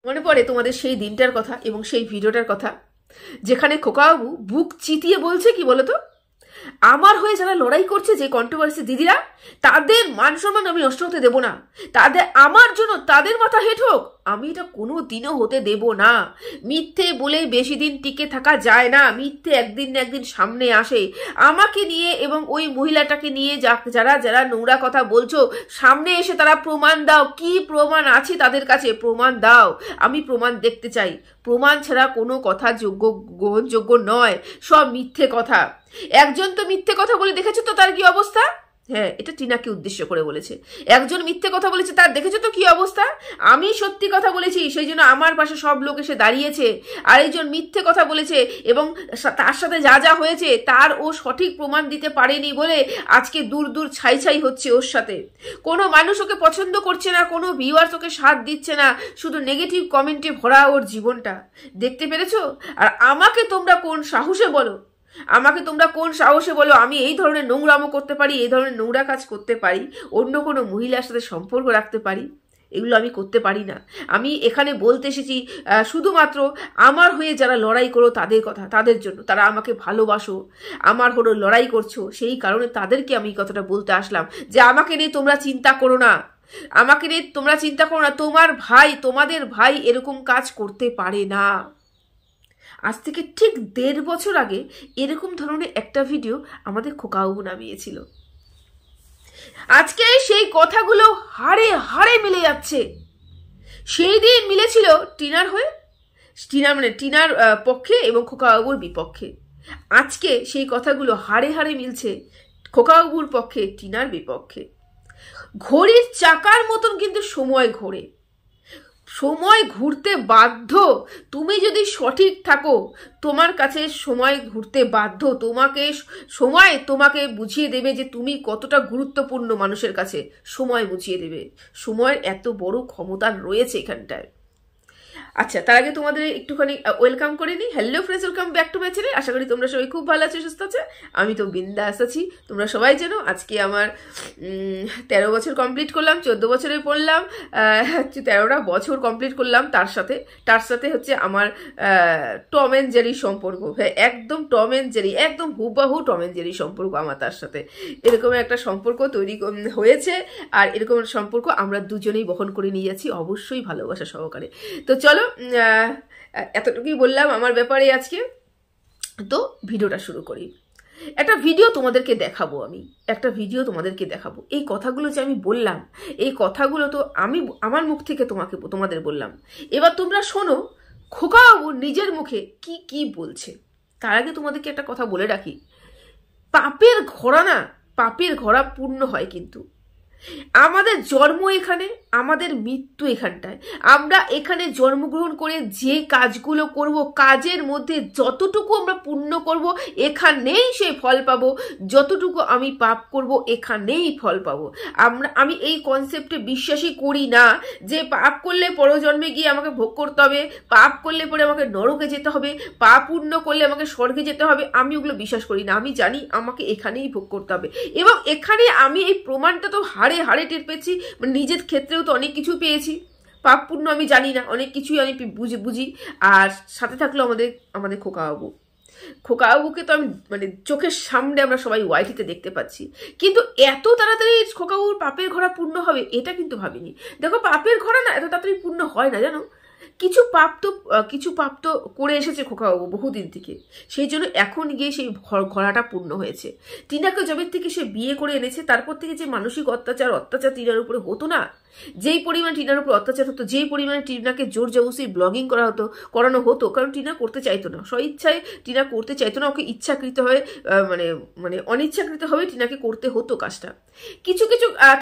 মনে পড়ে তোমাদের সেই দিনটার কথা এবং সেই ভিডিওটার কথা, যেখানে খোকাবাবু বুক চিতিয়ে বলছে কি বলতো, আমার হয়ে যারা লড়াই করছে, যে কন্ট্রোভার্সি দিদিরা, তাদের মান সম্মান আমি নষ্ট হতে দেব না, তাদের আমার জন্য তাদের মাথা হেঁট হোক, আমি এটা কোনো দিনও হতে দেব না। মিথ্যে বলে বেশি দিন টিকে থাকা যায় না, মিথ্যে একদিন না একদিন সামনে আসে। আমাকে নিয়ে এবং ওই মহিলাটাকে নিয়ে যারা যারা নোংরা কথা বলছো, সামনে এসে তারা প্রমাণ দাও, কি প্রমাণ আছে তাদের কাছে, প্রমাণ দাও, আমি প্রমাণ দেখতে চাই। প্রমাণ ছাড়া কোনো কথা গ্রহণযোগ্য নয়, সব মিথ্যে কথা। একজন তো মিথ্যে কথা বলে দেখেছো তো তার কি অবস্থা? হ্যাঁ, এটা টিনাকে উদ্দেশ্য করে বলেছে। একজন মিথ্যে কথা বলেছে, তার দেখেছো তো কি অবস্থা? আমি সত্যি কথা বলেছি, সেই জন্য আমার পাশে সব লোক এসে দাঁড়িয়েছে। আর একজন মিথ্যে কথা বলেছে এবং তার সাথে যা যা হয়েছে তার ও সঠিক প্রমাণ দিতে পারেনি বলে আজকে দূর দূর ছাই ছাই হচ্ছে ওর সাথে। কোনো মানুষ ওকে পছন্দ করছে না, কোনো ভিউয়ার্স ওকে সাথ দিচ্ছে না, শুধু নেগেটিভ কমেন্টে ভরা ওর জীবনটা। দেখতে পেরেছো? আর আমাকে তোমরা কোন সাহসে বলো, আমাকে তোমরা কোন সাহসে বলো আমি এই ধরনের নোংরামো করতে পারি, এই ধরনের নোংরা কাজ করতে পারি, অন্য কোনো মহিলার সাথে সম্পর্ক রাখতে পারি? এগুলো আমি করতে পারি না। আমি এখানে বলতে এসেছি শুধুমাত্র আমার হয়ে যারা লড়াই করো তাদের কথা, তাদের জন্য, তারা আমাকে ভালোবাসো, আমার হলো লড়াই করছো, সেই কারণে তাদেরকে আমি এই কথাটা বলতে আসলাম যে আমাকে নিয়ে তোমরা চিন্তা করো না, আমাকে নিয়ে তোমরা চিন্তা করো না। তোমার ভাই, তোমাদের ভাই এরকম কাজ করতে পারে না। আজ থেকে ঠিক 1.5 বছর আগে এরকম ধরনের একটা ভিডিও আমাদের খোকাবাবু নামিয়েছিল। আজকে সেই কথাগুলো হাড়ে হাড়ে মিলে যাচ্ছে। সেই দিন মিলেছিল টিনার হয়ে, টিনার পক্ষে এবং খোকাবাবুর বিপক্ষে। আজকে সেই কথাগুলো হাড়ে হাড়ে মিলছে খোকাবাবুর পক্ষে, টিনার বিপক্ষে। ঘড়ির চাকার মতন কিন্তু সময় ঘোরে, সময় ঘুরতে বাধ্য। তুমি যদি সঠিক থাকো, তোমার কাছে সময় ঘুরতে বাধ্য। সময় তোমাকে বুঝিয়ে দেবে যে তুমি কতটা গুরুত্বপূর্ণ মানুষের কাছে, সময় বুঝিয়ে দেবে। সময়ের এত বড় ক্ষমতা রয়েছে এখানটায়। আচ্ছা, তার আগে তোমাদের একটুখানি ওয়েলকাম করে নিই। Hello friends, welcome back to my channel. আশা করি তোমরা সবাই খুব ভালো আছো, সুস্থ আছে। আমি তো বিন্দাস আছি। তোমরা সবাই জানো আজকে আমার 13 বছর কমপ্লিট করলাম, 14 বছরে পড়লাম, 13টা বছর কমপ্লিট করলাম। তার সাথে হচ্ছে আমার টম অ্যান্ড জেরি সম্পর্ক। হ্যাঁ, একদম টম অ্যান্ড জেরি, একদম হুবাহু টম অ্যান্ড জেরি সম্পর্ক আমার তার সাথে। এরকম একটা সম্পর্ক তৈরি হয়েছে, আর এরকম সম্পর্ক আমরা দুজনেই বহন করে নিয়ে যাচ্ছি, অবশ্যই ভালোবাসা সহকারে। তো চলো, এতটুকুই বললাম আমার ব্যাপারে আজকে। তো ভিডিওটা শুরু করি। একটা ভিডিও তোমাদেরকে দেখাবো, এই কথাগুলো যে আমি বললাম, এই কথাগুলো তো আমি আমার মুখ থেকে তোমাদের বললাম। এবার তোমরা শোনো খোকাবাবু নিজের মুখে কি কি বলছে। তার আগে তোমাদেরকে একটা কথা বলে রাখি, পাপের ঘোড়া পূর্ণ হয় কিন্তু। আমাদের জন্ম এখানে, আমাদের মৃত্যু এখানটায়। আমরা এখানে জন্মগ্রহণ করে যে কাজগুলো করব, কাজের মধ্যে যতটুকু আমরা পুণ্য করব এখানেই সেই ফল পাবো, যতটুকু আমি পাপ করব এখানেই ফল পাবো। আমি এই কনসেপ্টে বিশ্বাসই করি না যে পাপ করলে পরজন্মে গিয়ে আমাকে ভোগ করতে হবে, পাপ করলে পরে আমাকে নরকে যেতে হবে, পাপ পুণ্য করলে আমাকে স্বর্গে যেতে হবে। আমি ওগুলো বিশ্বাস করি না। আমি জানি আমাকে এখানেই ভোগ করতে হবে, এবং এখানে আমি এই প্রমাণটা তো হাড়ে হাড়ে টের পেয়েছি। নিজের ক্ষেত্রেও তো অনেক কিছু পেয়েছি। পাপ পুণ্য আমি জানি না, অনেক কিছুই আমি বুঝি। আর সাথে থাকলো আমাদের খোকাবাবুকে তো আমি চোখের সামনে আমরা সবাই ওয়াইটিতে দেখতে পাচ্ছি, কিন্তু এত তাড়াতাড়ি খোকাবাবুর পাপের ঘোড়া পূর্ণ হবে এটা কিন্তু ভাবিনি। দেখো, পাপের ঘোড়া না এত তাড়াতাড়ি পূর্ণ হয় না, জানো। কিছু পাপ তো করে এসেছে খোকাবাবু বহুদিন থেকে, সেই জন্য এখন গিয়ে সেই ঘোড়াটা পূর্ণ হয়েছে। টিনাকে জবের থেকে সে বিয়ে করে এনেছে, তারপর থেকে যে মানসিক অত্যাচার টিনার উপরে হতো না, যেই পরিমাণে টিনার উপর অত্যাচার হতো, যেই পরিমাণে টিনাকে জোর জবরদস্তি ব্লগিং করানো হতো, কারণ টিনা করতে চাইতো না, স্বইচ্ছায় টিনা করতে চাইতো না, ওকে ইচ্ছাকৃত হয়ে অনিচ্ছাকৃতভাবে টিনাকে করতে হতো কাজটা। কিছু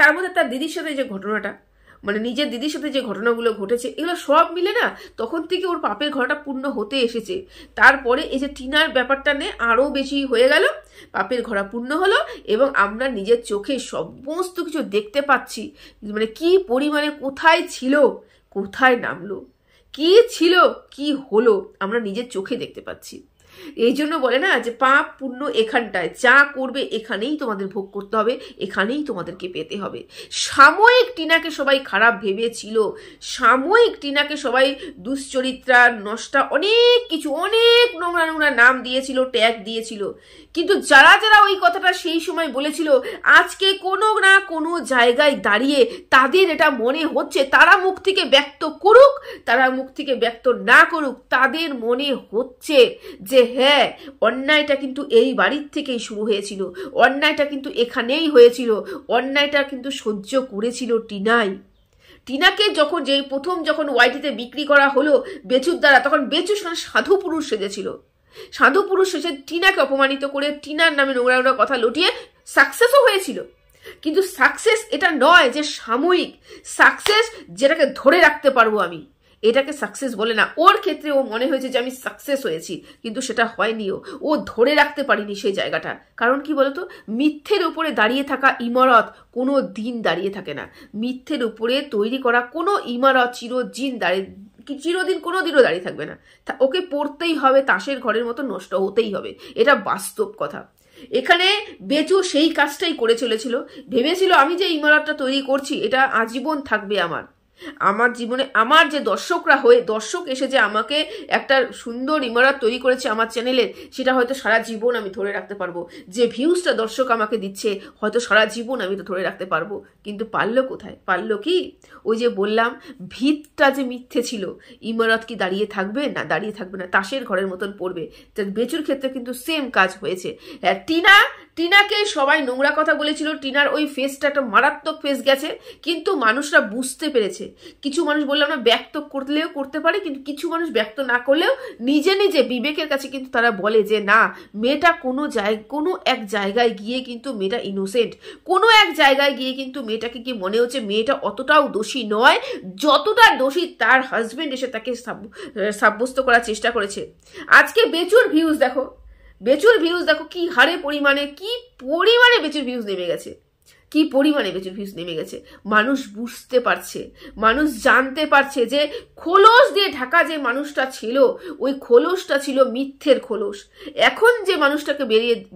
তার মধ্যে তার দিদির সাথে যে ঘটনাটা, নিজের দিদির সাথে যে ঘটনাগুলো ঘটেছে, এগুলো সব মিলে না তখন থেকে ওর পাপের ঘোড়াটা পূর্ণ হতে এসেছে। তারপরে এই যে টিনার ব্যাপারটা নিয়ে আরও বেশি হয়ে গেল, পাপের ঘোড়া পূর্ণ হলো, এবং আমরা নিজের চোখে সমস্ত কিছু দেখতে পাচ্ছি। কি পরিমাণে কোথায় ছিল, কোথায় নামলো, কি ছিল, কি হলো, আমরা নিজের চোখে দেখতে পাচ্ছি। এই জন্য বলে না যে পাপ পুণ্য এখানটায়, যা করবে এখানেই তোমাদের ভোগ করতে হবে, এখানেই তোমাদেরকে পেতে হবে। সাময়িক টিনাকে সবাই খারাপ ভেবেছিল, সাময়িক টিনাকে সবাই দুশ্চরিত্রা, নষ্টা, অনেক কিছু, অনেক নোংরা নোংরা নাম দিয়েছিল, ট্যাগ দিয়েছিল। কিন্তু যারা যারা ওই কথাটা সেই সময় বলেছিল, আজকে কোনো না কোনো জায়গায় দাঁড়িয়ে তাদের এটা মনে হচ্ছে, তারা মুখ থেকে ব্যক্ত করুক, তারা মুখ থেকে ব্যক্ত না করুক, তাদের মনে হচ্ছে যে হ্যাঁ, অন্যায়টা কিন্তু এই বাড়ির থেকেই শুরু হয়েছিল, অন্যায়টা কিন্তু এখানেই হয়েছিল, অন্যায়টা কিন্তু সহ্য করেছিল টিনাই। টিনাকে যখন প্রথম যখন ওয়াইটিতে বিক্রি করা হলো বেচুর দ্বারা, তখন বেচু সাধু পুরুষ সেজেছিল, সাধু পুরুষ সেজে টিনাকে অপমানিত করে টিনার নামে নোংরা নোংরা কথা লুটিয়ে সাকসেসও হয়েছিল। কিন্তু সাকসেস এটা নয় যে সাময়িক সাকসেস, যেটাকে ধরে রাখতে পারবো আমি, এটাকে সাকসেস বলে না। ওর ক্ষেত্রে ও মনে হয়েছে যে আমি সাকসেস হয়েছি, কিন্তু সেটা হয়নিও, ও ধরে রাখতে পারিনি সেই জায়গাটা। কারণ কি বলতো, মিথ্যের উপরে দাঁড়িয়ে থাকা ইমারত কোনো দিন দাঁড়িয়ে থাকে না। মিথ্যের উপরে তৈরি করা কোনো ইমারত চিরদিন কোনো দিনও দাঁড়িয়ে থাকবে না। ওকে পড়তেই হবে, তাসের ঘরের মতো নষ্ট হতেই হবে, এটা বাস্তব কথা। এখানে বেচু সেই কাজটাই করে চলেছিল, ভেবেছিল আমি যে ইমারতটা তৈরি করছি এটা আজীবন থাকবে আমার জীবনে, আমার যে দর্শক এসে যে আমাকে একটা সুন্দর ইমারত তৈরি করেছে আমার চ্যানেলে, সেটা হয়তো সারা জীবন আমি ধরে রাখতে পারবো। যে ভিউজটা দর্শক আমাকে দিচ্ছে হয়তো সারা জীবন আমি তো ধরে রাখতে পারবো। কিন্তু পারলো কোথায়? পারলো কি? ওই যে বললাম, ভিতটা যে মিথ্যে ছিল, ইমারত কি দাঁড়িয়ে থাকবে? না, দাঁড়িয়ে থাকবে না, তাসের ঘরের মতন পড়বে। বেচুর ক্ষেত্রে কিন্তু সেম কাজ হয়েছে। হ্যাঁ, টিনাকে সবাই নোংরা কথা বলেছিল, টিনার ওই ফেসটা একটা মারাত্মক ফেস গেছে, কিন্তু মানুষরা বুঝতে পেরেছে। কিছু মানুষ বললাম না, ব্যক্ত করলেও করতে পারে, কিন্তু কিছু মানুষ ব্যক্ত না করলেও নিজে নিজে বিবেকের কাছে কিন্তু তারা বলে যে না, মেয়েটা কোনো এক জায়গায় গিয়ে কিন্তু মেয়েটা ইনোসেন্ট, কোনো এক জায়গায় গিয়ে কিন্তু মেয়েটাকে কি মনে হচ্ছে মেয়েটা অতটাও দোষী নয় যতটা দোষী তার হাজবেন্ড এসে তাকে সাব্যস্ত করার চেষ্টা করেছে। আজকে বেচুর ভিউজ দেখো, কি হারে পরিমাণে, কি পরিমাণে বেচুর ভিউজ নেমে গেছে, কি পরিমাণে বেচুর ভিউজ নেমে গেছে। মানুষ বুঝতে পারছে, মানুষ জানতে পারছে যে খোলস দিয়ে ঢাকা যে মানুষটা ছিল, ওই খোলসটা ছিল মিথ্যের খোলস। এখন যে মানুষটাকে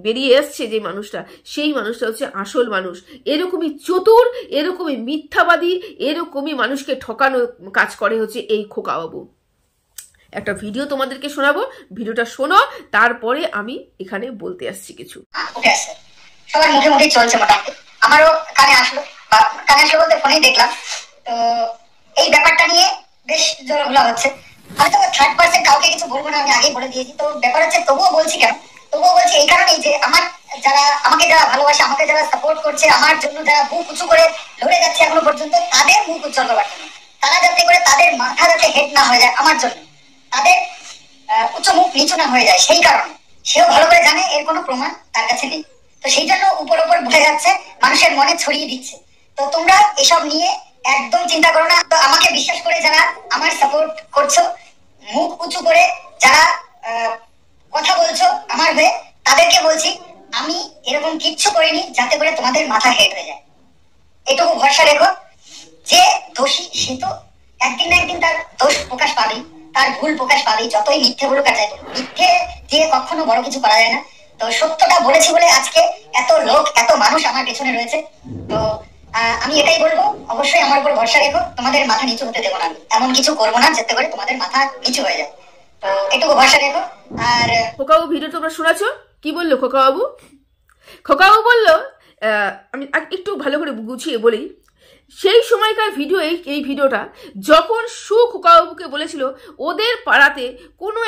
বেরিয়ে এসছে, যে মানুষটা, সেই মানুষটা হচ্ছে আসল মানুষ। এরকমই চতুর, এরকমই মিথ্যাবাদী, এরকমই মানুষকে ঠকানো কাজ করে হচ্ছে এই খোকাবাবু। একটা ভিডিও তোমাদেরকে শোনাবো, ভিডিওটা শোনো, তারপরে আমি এখানে বলতে আসছি কিছু। সবার মুখে মুখে চলছে, মোটামুটি আমারও কানে আসলো বলতে ফোনেই দেখলাম। তো এই ব্যাপারটা নিয়ে বেশ জোরগুলা হচ্ছে। আমি তো থার্ড পার্সন কাউকে কিছু বলবো না, আমি আগেই বলে দিয়েছি। তো ব্যাপার হচ্ছে, তবুও বলছি এই কারণেই যে আমাকে যারা ভালোবাসে, আমাকে যারা সাপোর্ট করছে, আমার জন্য যারা বুক উঁচু করে লড়ে যাচ্ছে এখনো পর্যন্ত, তাদের মুখ উজ্জ্বল করবার জন্য, তারা যাতে করে তাদের মাথা যাতে হেড না হয়ে যায় আমার জন্য, তাদের উচ্চ মুখ নিচু না হয়ে যায়, সেই কারণে। সেও ভালো করে জানে এর কোনো প্রমাণ তার কাছে নেই, তো সেই জন্য উপর বোঝা যাচ্ছে, মানুষের মনে ছড়িয়ে দিচ্ছে। তো তোমরা এসব নিয়ে একদম চিন্তা করো না। তো আমাকে বিশ্বাস করে যারা আমার সাপোর্ট করছো, মুখ উঁচু করে যারা কথা বলছো আমার হয়ে, তাদেরকে বলছি আমি এরকম কিচ্ছু করিনি যাতে করে তোমাদের মাথা হেড হয়ে যায়। এটুকু ভরসা রেখো, যে দোষী সে তো একদিন না একদিন তার দোষ প্রকাশ পাবেই, তার ভুল প্রকাশ পাবেই, যতই মিথ্যে বলুক আর যাই বলুক। মিথ্যে দিয়ে কখনো বড় কিছু করা যায় না। তো সত্যটা বলেছি বলে আজকে এত লোক, এত মানুষ আমার পেছনে রয়েছে। তো আমি এটাই বলবো, অবশ্যই আমার উপর ভরসা রেখো, তোমাদের মাথা নিচু হতে দেবো না, এমন কিছু করবো না যাতে করে তোমাদের মাথা নিচু হয়ে যায়। তো এটুকু ভরসা রেখো। আর খোকাবাবু ভিডিও তোমরা শুনেছো কি বললো? খোকাবাবু বললো, আমি একটু ভালো করে গুছিয়ে বলি, সেই সময়কার ভিডিও, এই ভিডিওটা যখন খোকাবাবুকে বলেছিল ওদের পাড়াতে কোনো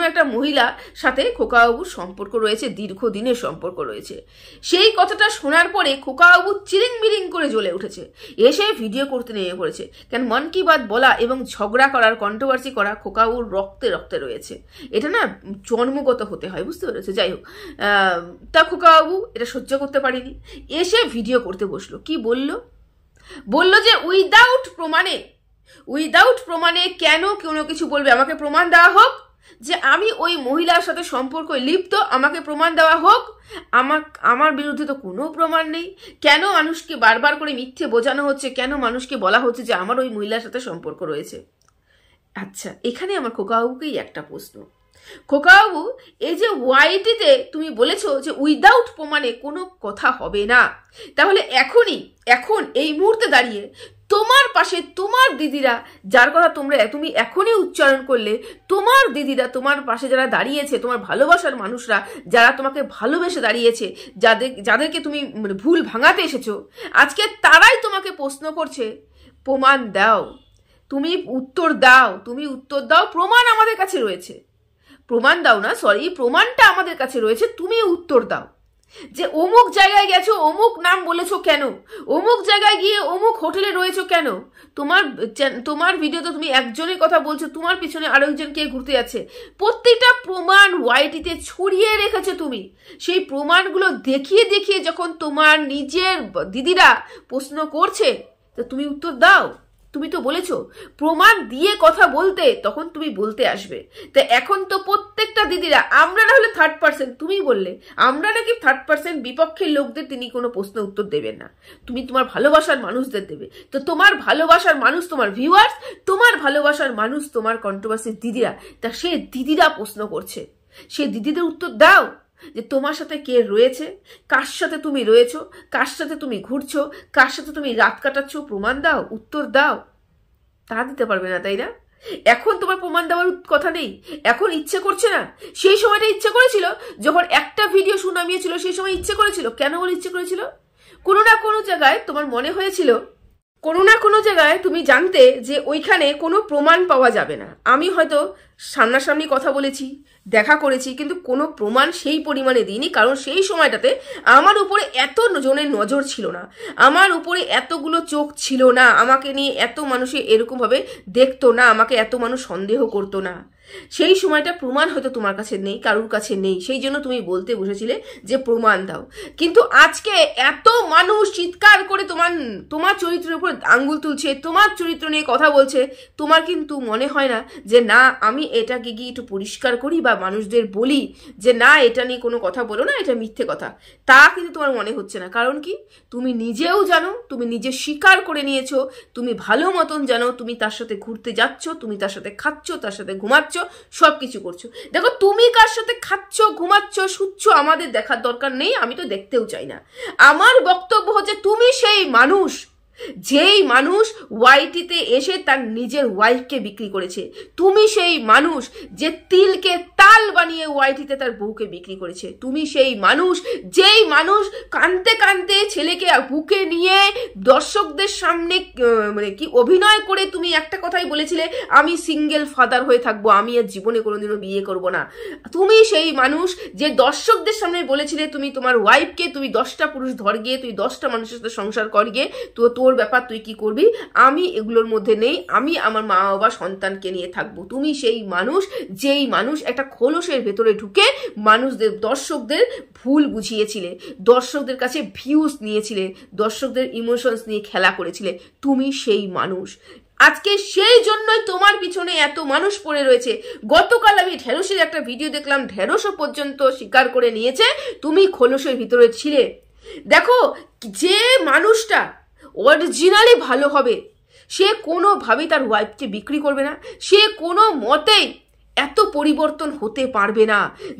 একটা মহিলা সাথে খোকাবাবুর সম্পর্ক রয়েছে, দীর্ঘদিনের সম্পর্ক রয়েছে। সেই কথাটা শোনার পরে খোকাবাবু চিরিং বিরিং করে জ্বলে উঠেছে, এসে ভিডিও করতে নেমে পড়েছে। কেন, মন কি বাত বলা এবং ঝগড়া করার, কন্ট্রোভার্সি করা খোকাবাবুর রক্তে রয়েছে। এটা না জন্মগত হতে হয়, বুঝতে পেরেছে? যাই হোক, তা খোকাবাবু এটা সহ্য করতে পারিনি, এসে ভিডিও করতে বসলো। কি বললো যে উইদাউট প্রমাণে কেন কোনো কিছু বলবে, আমাকে প্রমাণ দেওয়া হোক যে আমি ওই মহিলার সাথে সম্পর্ক লিপ্ত, আমাকে প্রমাণ দেওয়া হোক। আমার বিরুদ্ধে তো কোনো প্রমাণ নেই। কেন মানুষকে বারবার করে মিথ্যে বোঝানো হচ্ছে? কেন মানুষকে বলা হচ্ছে যে আমার ওই মহিলার সাথে সম্পর্ক রয়েছে? আচ্ছা, এখানে আমার খোকাবাবুকেই একটা প্রশ্ন। খোকাবাবু, এই যে ওয়াইটিতে তুমি বলেছো যে উইদাউট প্রমাণে কোনো কথা হবে না, তাহলে এখন এই মুহূর্তে দাঁড়িয়ে তোমার পাশে তোমার দিদিরা, যার কথা তুমি এখনই উচ্চারণ করলে, তোমার দিদিরা, তোমার পাশে যারা দাঁড়িয়েছে, তোমার ভালোবাসার মানুষরা যারা তোমাকে ভালোবেসে দাঁড়িয়েছে, যাদেরকে তুমি ভুল ভাঙাতে এসেছো, আজকে তারাই তোমাকে প্রশ্ন করছে প্রমাণ দাও, তুমি উত্তর দাও, প্রমাণ আমাদের কাছে রয়েছে, প্রমাণ দাও না, সরি, প্রমাণটা আমাদের কাছে রয়েছে, তুমি উত্তর দাও যে অমুক জায়গায় গেছো, অমুক নাম বলেছো কেন, অমুক জায়গায় গিয়ে অমুক হোটেলে রয়েছো কেন, তোমার ভিডিওতে তুমি একজনের কথা বলছো, তোমার পিছনে আরো একজন কে ঘুরতে যাচ্ছে, প্রত্যেকটা প্রমাণ ওয়াইটিতে ছড়িয়ে রেখেছো তুমি। সেই প্রমাণগুলো দেখিয়ে যখন তোমার নিজের দিদিরা প্রশ্ন করছে, তো তুমি উত্তর দাও। তুমি তো বলেছো প্রমাণ দিয়ে কথা বলতে, তখন তুমি বলতে আসবে। তা এখন তো প্রত্যেকটা দিদিরা, আমরা না হলে থার্ড পার্সন, তুমি বললে আমরা নাকি থার্ড পার্সন, বিপক্ষের লোকদের তিনি কোনো প্রশ্ন উত্তর দেবেন না, তুমি তোমার ভালোবাসার মানুষদের দেবে। তো তোমার ভালোবাসার মানুষ তোমার ভিউয়ার্স, তোমার ভালোবাসার মানুষ তোমার কন্ট্রোভার্সির দিদিরা, তা সে দিদিরা প্রশ্ন করছে, সে দিদিদের উত্তর দাও যে তোমার সাথে কে রয়েছে, কার সাথে তুমি রয়েছো, কার সাথে তুমি ঘুরছো, কার সাথে তুমি রাত কাটাচ্ছ, প্রমাণ দাও, উত্তর দাও। তা দিতে পারবে না, তাই না? এখন তোমার প্রমাণ দেওয়ার কথা নেই, এখন ইচ্ছে করছে না। সেই সময়টা ইচ্ছে করেছিল যখন একটা ভিডিও সুনামিয়েছিল, সেই সময় ইচ্ছে করেছিল। কেন বলে ইচ্ছে করেছিল? কোনো না কোনো জায়গায় তোমার মনে হয়েছিল, কোনো না কোনো জায়গায় তুমি জানতে যে ওইখানে কোনো প্রমাণ পাওয়া যাবে না। আমি হয়তো সামনাসামনি কথা বলেছি, দেখা করেছি, কিন্তু কোনো প্রমাণ সেই পরিমাণে দিইনি, কারণ সেই সময়টাতে আমার উপরে এত জনের নজর ছিল না, আমার উপরে এতগুলো চোখ ছিল না, আমাকে নিয়ে এত মানুষে এরকমভাবে দেখতো না, আমাকে এত মানুষ সন্দেহ করতো না। সেই সময়টা প্রমাণ হয়তো তোমার কাছে নেই, কারুর কাছে নেই, সেই জন্য তুমি বলতে বসেছিলে যে প্রমাণ দাও। কিন্তু আজকে এত মানুষ চিৎকার করে তোমার চরিত্রের উপর আঙ্গুল তুলছে, তোমার চরিত্র নিয়ে কথা বলছে, তোমার কিন্তু মনে হয় না যে না আমি এটাকে গিয়ে একটু পরিষ্কার করি বা মানুষদের বলি যে না এটা নিয়ে কোনো কথা বলো না, এটা মিথ্যে কথা, তা কিন্তু তোমার মনে হচ্ছে না। কারণ কি? তুমি নিজেও জানো, তুমি নিজে স্বীকার করে নিয়েছো, তুমি ভালো মতন জানো তুমি তার সাথে ঘুরতে যাচ্ছ, তুমি তার সাথে খাচ্ছ, তার সাথে ঘুমাচ্ছ, সবকিছু করছো। দেখো, তুমি কার সাথে খাচ্ছ, ঘুমাচ্ছ, শুচ্ছ আমাদের দেখার দরকার নেই, আমি তো দেখতেও চাই না। আমার বক্তব্য হচ্ছে তুমি সেই মানুষ যেই মানুষ ওয়াইটিতে এসে তার নিজের ওয়াইফকে বিক্রি করেছে, তুমি সেই মানুষ যে তিলকে তাল বানিয়ে ওয়াইটিতে তার বউকে বিক্রি করেছে, তুমি সেই মানুষ যেই মানুষ কাঁদতে কাঁদতে ছেলেকে বুকে নিয়ে দর্শকদের সামনে কি অভিনয় করে তুমি একটা কথাই বলেছিলে আমি সিঙ্গেল ফাদার হয়ে থাকবো, আমি আর জীবনে কোনোদিনও বিয়ে করব না। তুমি সেই মানুষ যে দর্শকদের সামনে বলেছিলে তুমি তোমার ওয়াইফকে, তুমি 10টা পুরুষ ধর গিয়ে, তুই 10টা মানুষের সাথে সংসার কর গিয়ে, তো তোর ব্যাপার, তুই কি করবি, আমি এগুলোর মধ্যে নেই, আমি আমার মা বাবা সন্তানকে নিয়ে থাকবো। তুমি সেই মানুষ যেই মানুষ একটা খোলসের ভেতরে ঢুকে মানুষদের, দর্শকদের ভুল বুঝিয়েছিলে, দর্শকদের কাছে ভিউজ নিয়েছিলে, দর্শকদের ইমোশনস নিয়ে খেলা করেছিলে। তুমি সেই মানুষ। আজকে সেই জন্যই তোমার পিছনে এত মানুষ পড়ে রয়েছে। গতকাল আমি ঢেঁড়সের একটা ভিডিও দেখলাম, ঢেঁড়সও পর্যন্ত স্বীকার করে নিয়েছে তুমি খোলসের ভিতরে ছিলে। দেখো, যে মানুষটা অরিজিনালি ভালো হবে সে কোনোভাবেই তার ওয়াইফকে বিক্রি করবে না, সে কোনো মতেই এত পরিবর্তন হতে পারবে না।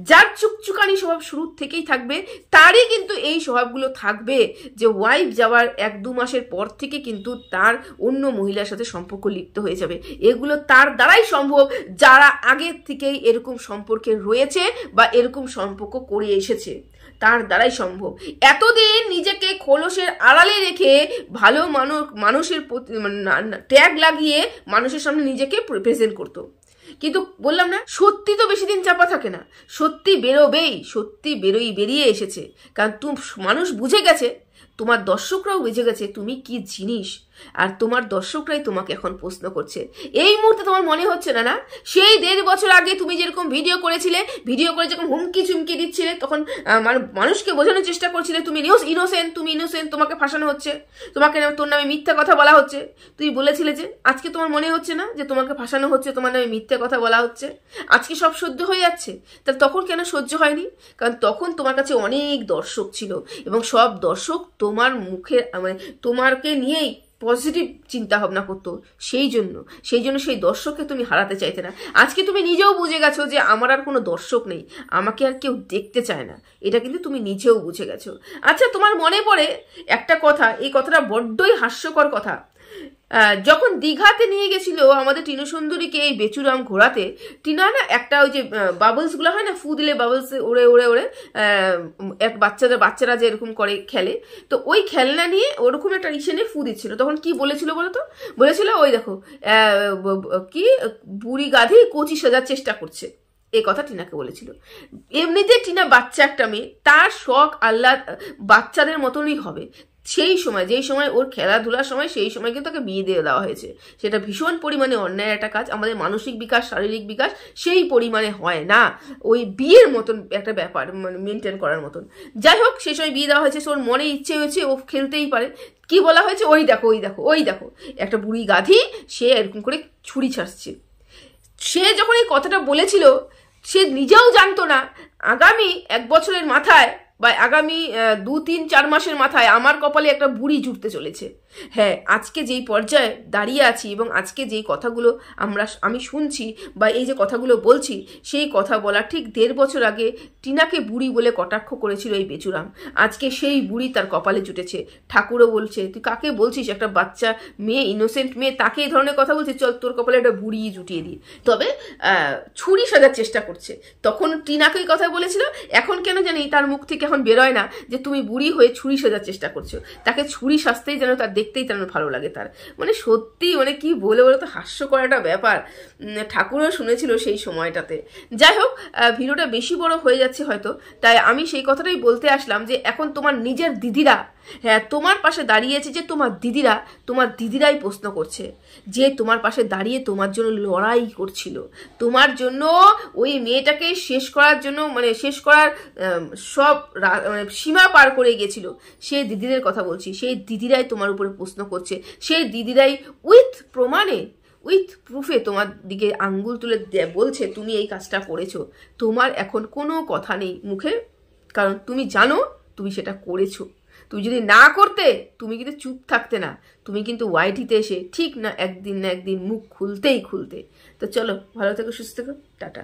যার চুকচুকানি স্বভাব শুরুর থেকেই থাকবে, তারই কিন্তু এই স্বভাবগুলো থাকবে যে ওয়াইফ যাওয়ার 1-2 মাসের পর থেকে কিন্তু তার অন্য মহিলার সাথে সম্পর্ক লিপ্ত হয়ে যাবে। এগুলো তার দ্বারাই সম্ভব যারা আগের থেকেই এরকম সম্পর্কে রয়েছে বা এরকম সম্পর্ক করে এসেছে, তার দ্বারাই সম্ভব। এতদিন নিজেকে খোলসের আড়ালে রেখে ভালো মানুষের ট্যাগ লাগিয়ে মানুষের সামনে নিজেকে প্রেজেন্ট করতো, কিন্তু বললাম না, সত্যি তো বেশি দিন চাপা থাকে না, সত্যি বেরোবেই, সত্যি বেরিয়ে এসেছে। কারণ মানুষ বুঝে গেছে, তোমার দর্শকরাও বুঝে গেছে তুমি কি জিনিস, আর তোমার দর্শকরাই তোমাকে এখন প্রশ্ন করছে। এই মুহূর্তে তোমার মনে হচ্ছে না না সেই 1.5 বছর আগে তুমি যেরকম ভিডিও করেছিলে, ভিডিও করে যখন হুমকি চুমকি দিচ্ছিলে, তখন মানুষকে বোঝানোর চেষ্টা করছিলে তুমি ইনোসেন্ট, তুমি ইনোসেন্ট, তোমাকে ফাঁসানো হচ্ছে, তোমাকে তোর নামে মিথ্যা কথা বলা হচ্ছে, তুই বলেছিলে যে। আজকে তোমার মনে হচ্ছে না যে তোমাকে ফাঁসানো হচ্ছে, তোমার নামে মিথ্যা কথা বলা হচ্ছে? আজকে সব সহ্য হয়ে যাচ্ছে, তাহলে তখন কেন সহ্য হয়নি? কারণ তখন তোমার কাছে অনেক দর্শক ছিল এবং সব দর্শক তোমার মুখের তোমাকে নিয়েই পজিটিভ চিন্তা ভাবনা করতো, সেই জন্য সেই দর্শককে তুমি হারাতে চাইতে না। আজকে তুমি নিজেও বুঝে গেছো যে আমার আর কোনো দর্শক নেই, আমাকে আর কেউ দেখতে চায় না, এটা কিন্তু তুমি নিজেও বুঝে গেছো। আচ্ছা, তোমার মনে পড়ে একটা কথা, এই কথাটা বড্ডই হাস্যকর কথা। যখন দীঘাতে নিয়ে গেছিল আমাদের টিনু সুন্দরীকে এই বেচুরাম ঘোরাতে, টিনা না একটা ওই যে বাবলসগুলো হয় না, ফু দিলে বাবলস ওড়ে ওড়ে ওড়ে এক বাচ্চারা যে এরকম করে খেলে, তো ওই খেলনা নিয়ে ওরকম একটা ইসে নিয়ে ফু দিচ্ছিল। তখন কি বলেছিল বলো তো? বলেছিল ওই দেখো কি বুড়ি গাধি কচি সাজার চেষ্টা করছে, এই কথা টিনাকে বলেছিল। এমনিতে টিনা বাচ্চা একটা মেয়ে, তার শখ আল্লাহ বাচ্চাদের মতনই হবে। সেই সময় যেই সময় ওর খেলাধুলার সময়, সেই সময় কিন্তু তাকে বিয়ে দিয়ে দেওয়া হয়েছে। সেটা ভীষণ পরিমাণে অন্যায় একটা কাজ। আমাদের মানসিক বিকাশ, শারীরিক বিকাশ সেই পরিমাণে হয় না, ওই বিয়ের মতন একটা ব্যাপার মানে মেনটেন করার মতন। যাই হোক, সেই সময় বিয়ে দেওয়া হয়েছে, ওর মনে ইচ্ছে হয়েছে, ও খেলতেই পারে। কি বলা হয়েছে? ওই দেখো ওই দেখো ওই দেখো একটা বুড়ি গাধি, সে এরকম করে ছুরি ছাড়ছে। সে যখন এই কথাটা বলেছিল, সে নিজেও জানতো না আগামী 1 বছরের মাথায় বা আগামী 2-3-4 মাসের মাথায় আমার কপালে একটা বুড়ি জুটতে চলেছে। হ্যাঁ, আজকে যেই পর্যায়ে দাঁড়িয়ে আছি এবং আজকে যেই কথাগুলো আমি শুনছি বা এই যে কথাগুলো বলছি, সেই কথা বলার ঠিক 1.5 বছর আগে টিনাকে বুড়ি বলে কটাক্ষ করেছিল এই বেচুরাম। আজকে সেই বুড়ি তার কপালে জুটেছে। ঠাকুরও বলছে, তুই কাকে বলছিস? একটা বাচ্চা মেয়ে, ইনোসেন্ট মেয়ে, তাকে এই ধরনের কথা বলছিস? চল তোর কপালে একটা বুড়ি জুটিয়ে দিই। তবে ছুরি সাজার চেষ্টা করছে। তখন টিনাকে এই কথা বলেছিল, এখন কেন জানি তার মুখ থেকে এখন বেরোয় না যে তুমি বুড়ি হয়ে ছুরি সাজার চেষ্টা করছো। তাকে ছুরি সাজতেই যেন তার দেখতেই তেমন ভালো লাগে তার। মানে সত্যি মানে কি বলে তো হাস্যকর একটা ব্যাপার। ঠাকুরও শুনেছিল সেই সময়টাতে। যাই হোক, ভিডিওটা বেশি বড় হয়ে যাচ্ছে হয়তো, তাই আমি সেই কথাটাই বলতে আসলাম যে এখন তোমার নিজের দিদিরা, হ্যাঁ তোমার পাশে দাঁড়িয়েছে, যে তোমার দিদিরাই প্রশ্ন করছে, যে তোমার পাশে দাঁড়িয়ে তোমার জন্য লড়াই করছিল, তোমার জন্য ওই মেয়েটাকে শেষ করার জন্য, মানে শেষ করার সব সীমা পার করে গিয়েছিল, সেই দিদিদের কথা বলছি। সেই দিদিরাই তোমার উপরে প্রশ্ন করছে, সেই দিদিরাই উইথ প্রমাণে, উইথ প্রুফে তোমার দিকে আঙ্গুল তুলে বলছে তুমি এই কাজটা করেছো। তোমার এখন কোনো কথা নেই মুখে, কারণ তুমি জানো তুমি সেটা করেছো। তুমি যদি না করতে, তুমি কিন্তু চুপ থাকতে না, তুমি কিন্তু ওয়াইটিতে এসে ঠিক না একদিন মুখ খুলতে। তো চলো, ভালো থেকো, সুস্থ থেকো, টাটা।